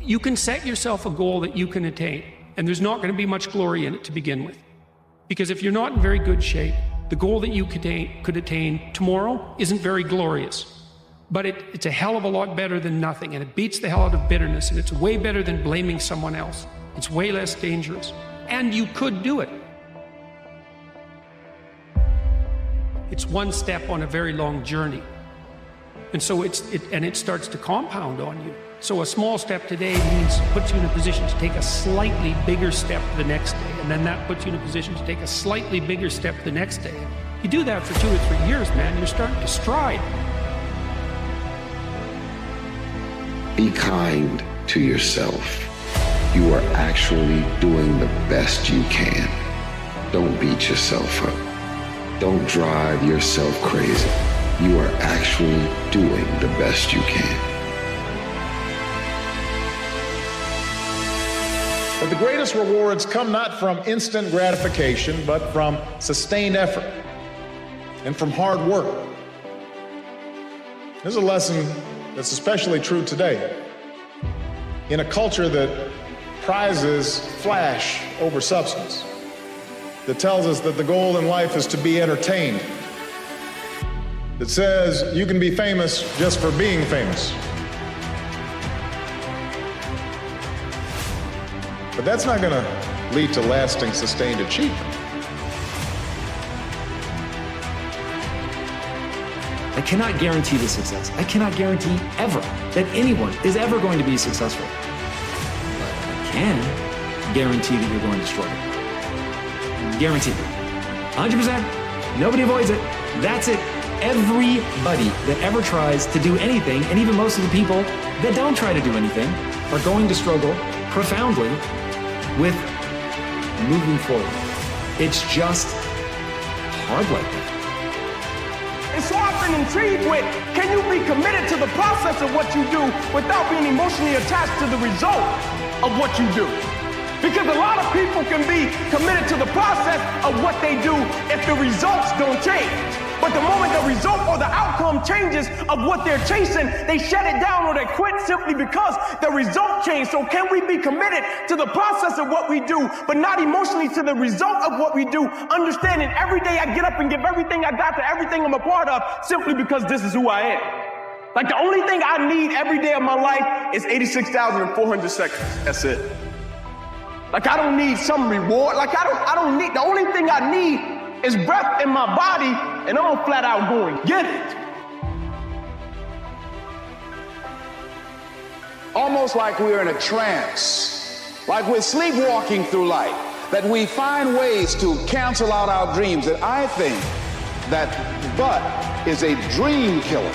You can set yourself a goal that you can attain, and there's not going to be much glory in it to begin with. Because if you're not in very good shape, the goal that you could attain tomorrow isn't very glorious. But it's a hell of a lot better than nothing, and it beats the hell out of bitterness, and it's way better than blaming someone else. It's way less dangerous. And you could do it. It's one step on a very long journey. And so it starts to compound on you. So a small step today puts you in a position to take a slightly bigger step the next day. And then that puts you in a position to take a slightly bigger step the next day. You do that for 2 or 3 years, man, you're starting to stride. Be kind to yourself. You are actually doing the best you can. Don't beat yourself up. Don't drive yourself crazy. You are actually doing the best you can. But the greatest rewards come not from instant gratification, but from sustained effort and from hard work. There's a lesson that's especially true today. In a culture that prizes flash over substance, that tells us that the goal in life is to be entertained, that says you can be famous just for being famous. But that's not going to lead to lasting, sustained achievement. I cannot guarantee the success. I cannot guarantee ever that anyone is ever going to be successful. But I can guarantee that you're going to struggle. Guaranteed. 100%. Nobody avoids it. That's it. Everybody that ever tries to do anything, and even most of the people that don't try to do anything, are going to struggle profoundly with moving forward. It's just hard like that. And so I've been intrigued with, can you be committed to the process of what you do without being emotionally attached to the result of what you do? Because a lot of people can be committed to the process of what they do if the results don't change. But the moment the result or the outcome changes of what they're chasing, they shut it down or they quit simply because the result changed. So can we be committed to the process of what we do, but not emotionally to the result of what we do, understanding every day I get up and give everything I got to everything I'm a part of simply because this is who I am. Like the only thing I need every day of my life is 86,400 seconds. That's it. Like I don't need some reward. Like I don't need, the only thing I need is breath in my body, and I'm flat out going, get it. Almost like we're in a trance, like we're sleepwalking through life, that we find ways to cancel out our dreams, that I think that but is a dream killer.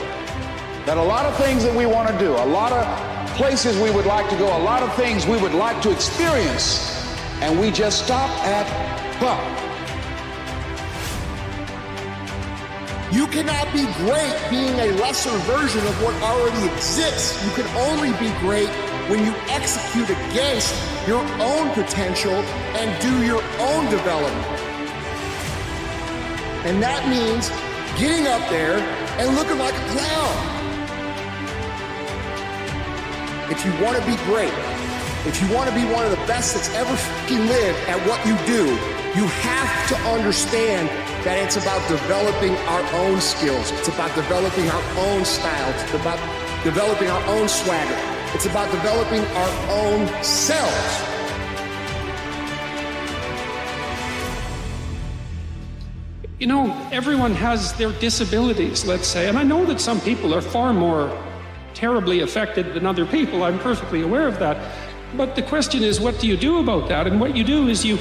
That a lot of things that we want to do, a lot of places we would like to go, a lot of things we would like to experience, and we just stop at but. You cannot be great being a lesser version of what already exists. You can only be great when you execute against your own potential and do your own development. And that means getting up there and looking like a clown. If you want to be great, if you want to be one of the best that's ever fucking lived at what you do, you have to understand that it's about developing our own skills. It's about developing our own styles. It's about developing our own swagger. It's about developing our own selves. You know, everyone has their disabilities, let's say, and I know that some people are far more terribly affected than other people. I'm perfectly aware of that. But the question is, what do you do about that? And what you do is you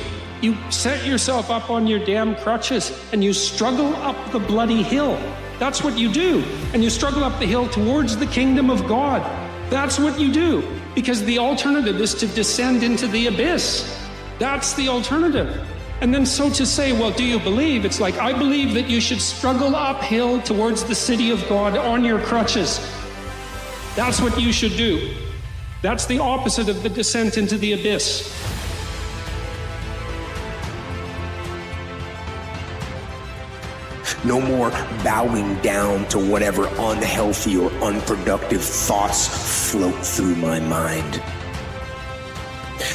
set yourself up on your damn crutches and you struggle up the bloody hill. That's what you do. And you struggle up the hill towards the kingdom of God. That's what you do. Because the alternative is to descend into the abyss. That's the alternative. And then so to say, well, do you believe? It's like, I believe that you should struggle uphill towards the city of God on your crutches. That's what you should do. That's the opposite of the descent into the abyss. No more bowing down to whatever unhealthy or unproductive thoughts float through my mind.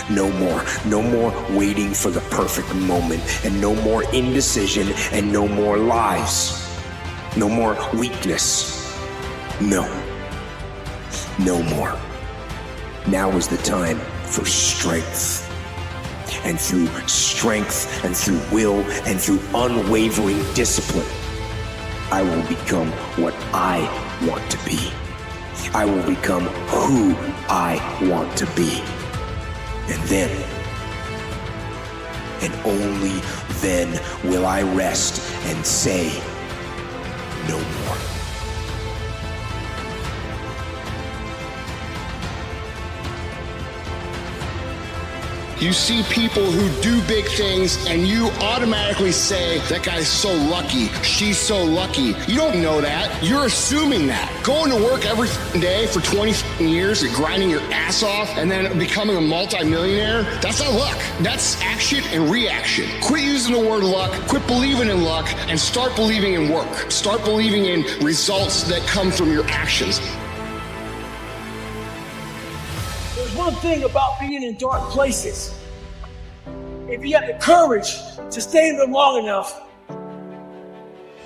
No more. No more waiting for the perfect moment, and no more indecision, and no more lies. No more weakness. No. No more. Now is the time for strength. And through strength, and through will, and through unwavering discipline, I will become what I want to be. I will become who I want to be. And then, and only then, will I rest and say, no more. You see people who do big things and you automatically say, that guy's so lucky, she's so lucky. You don't know that. You're assuming that. Going to work every day for 20 years, you're grinding your ass off, and then becoming a multimillionaire, that's not luck. That's action and reaction. Quit using the word luck, quit believing in luck, and start believing in work. Start believing in results that come from your actions. There's one thing about being in dark places. If you have the courage to stay in them long enough,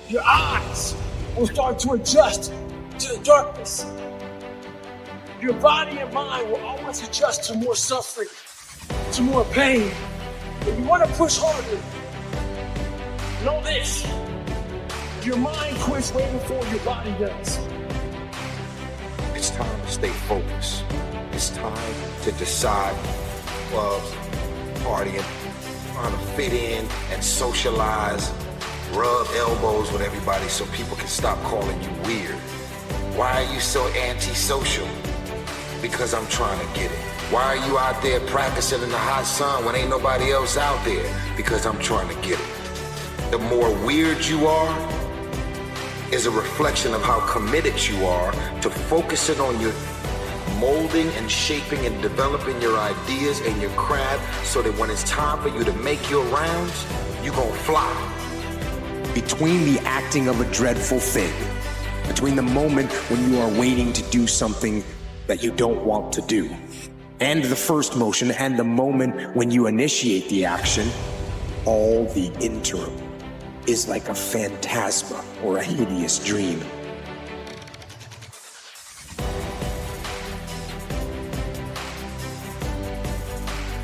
your eyes will start to adjust to the darkness. Your body and mind will always adjust to more suffering, to more pain. If you want to push harder, know this. Your mind quits way before your body does. It's time to stay focused. It's time to decide clubs, partying, trying to fit in and socialize, rub elbows with everybody so people can stop calling you weird. Why are you so antisocial? Because I'm trying to get it. Why are you out there practicing in the hot sun when ain't nobody else out there? Because I'm trying to get it. The more weird you are is a reflection of how committed you are to focusing on your molding and shaping and developing your ideas and your craft so that when it's time for you to make your rounds, you're gonna fly. Between the acting of a dreadful thing, between the moment when you are waiting to do something that you don't want to do, and the first motion, and the moment when you initiate the action, all the interim is like a phantasma or a hideous dream.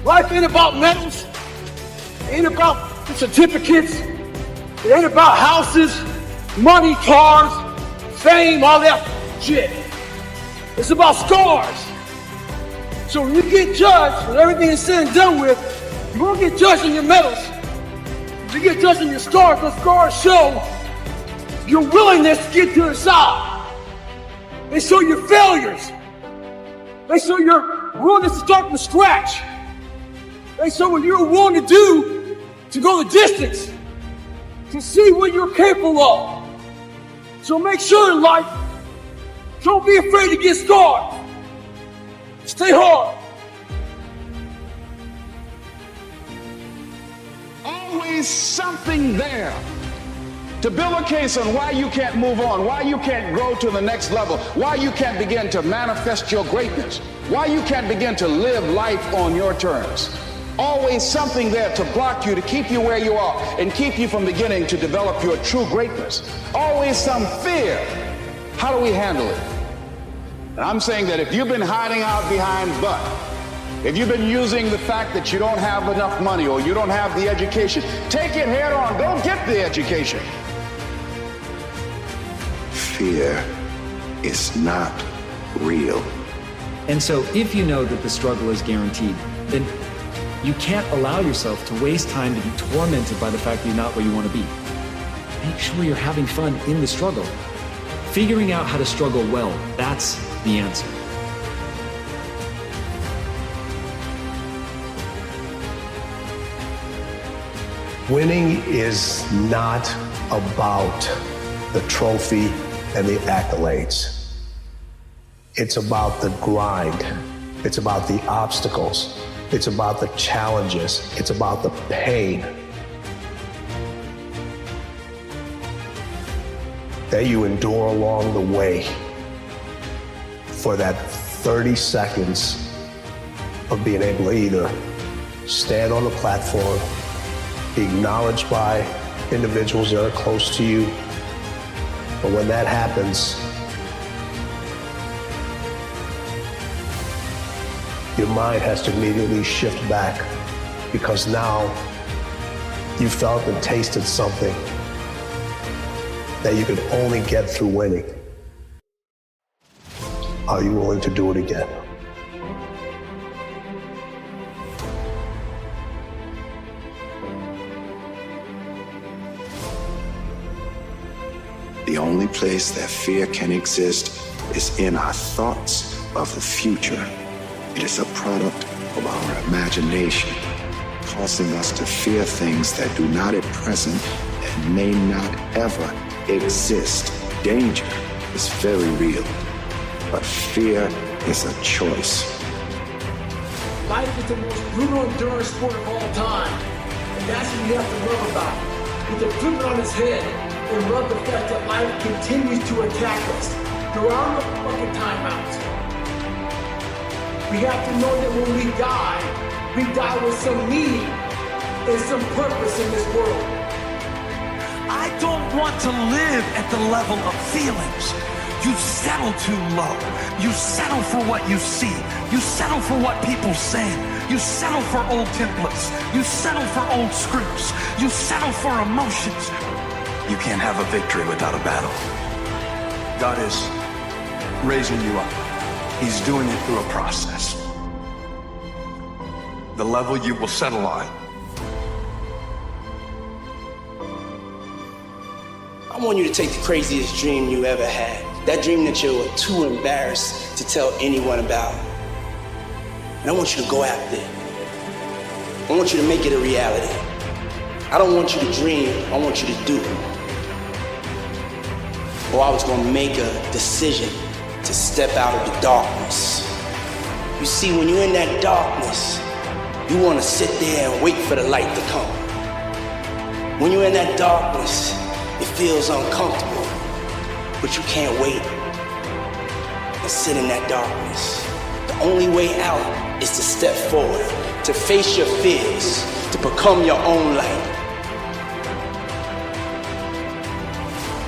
Life ain't about medals. It ain't about certificates. It ain't about houses, money, cars, fame, all that shit. It's about scars. So when you get judged, when everything is said and done with, you won't get judged on your medals. You get judged on your scars. Those scars show your willingness to get to the side. They show your failures. They show your willingness to start from scratch. They show what you're willing to do to go the distance, to see what you're capable of. So make sure in life, don't be afraid to get scarred. Stay hard. Always something there to build a case on why you can't move on, why you can't grow to the next level, why you can't begin to manifest your greatness, why you can't begin to live life on your terms. Always something there to block you, to keep you where you are, and keep you from beginning to develop your true greatness. Always some fear. How do we handle it? And I'm saying that if you've been hiding out behind but, if you've been using the fact that you don't have enough money or you don't have the education, take it head on. Go get the education. Fear is not real. And so if you know that the struggle is guaranteed, then you can't allow yourself to waste time to be tormented by the fact that you're not where you want to be. Make sure you're having fun in the struggle. Figuring out how to struggle well, that's the answer. Winning is not about the trophy and the accolades. It's about the grind. It's about the obstacles. It's about the challenges. It's about the pain that you endure along the way for that 30 seconds of being able to either stand on the platform, be acknowledged by individuals that are close to you. But when that happens, your mind has to immediately shift back, because now you felt and tasted something that you could only get through winning. Are you willing to do it again? The only place that fear can exist is in our thoughts of the future. It is a product of our imagination, causing us to fear things that do not at present and may not ever exist. Danger is very real, but fear is a choice. Life is the most brutal endurance sport of all time, and that's what you have to love about it. You have to flip it on its head and love the fact that life continues to attack us. There are no fucking timeouts. We have to know that when we die with some meaning and some purpose in this world. I don't want to live at the level of feelings. You settle too low. You settle for what you see. You settle for what people say. You settle for old templates. You settle for old scripts. You settle for emotions. You can't have a victory without a battle. God is raising you up. He's doing it through a process. The level you will settle on. I want you to take the craziest dream you ever had. That dream that you were too embarrassed to tell anyone about. And I want you to go after it. I want you to make it a reality. I don't want you to dream, I want you to do. Or I was gonna make a decision to step out of the darkness. You see, when you're in that darkness, you wanna sit there and wait for the light to come. When you're in that darkness, it feels uncomfortable, but you can't wait and sit in that darkness. The only way out is to step forward, to face your fears, to become your own light.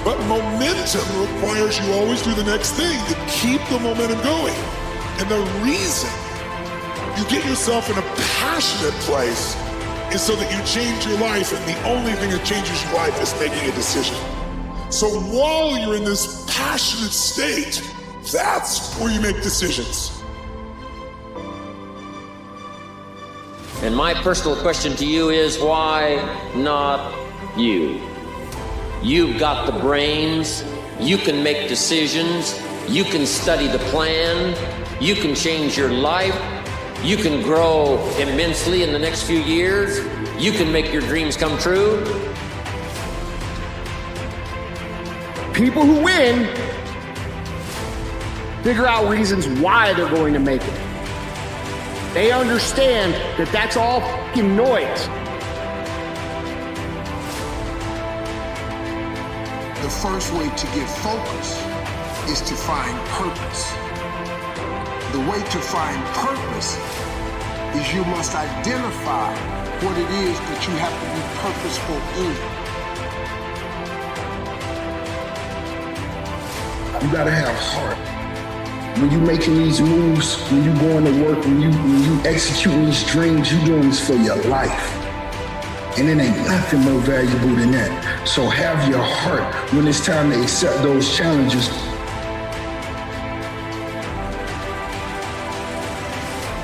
But momentum requires you always do the next thing to keep the momentum going. And the reason you get yourself in a passionate place is so that you change your life, and the only thing that changes your life is making a decision. So while you're in this passionate state, that's where you make decisions. And my personal question to you is, why not you? You've got the brains, you can make decisions, you can study the plan, you can change your life, you can grow immensely in the next few years, you can make your dreams come true. People who win figure out reasons why they're going to make it. They understand that that's all fucking noise. The first way to get focus is to find purpose. The way to find purpose is you must identify what it is that you have to be purposeful in. You gotta have heart. When you making these moves, when you going to work, when you executing these dreams, you doing this for your life. And it ain't nothing more valuable than that. So have your heart when it's time to accept those challenges.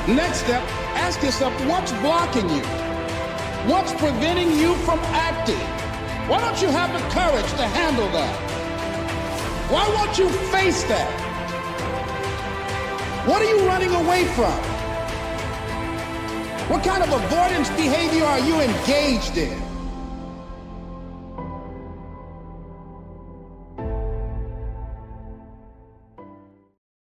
Next step, ask yourself, what's blocking you? What's preventing you from acting? Why don't you have the courage to handle that? Why won't you face that? What are you running away from? What kind of avoidance behavior are you engaged in?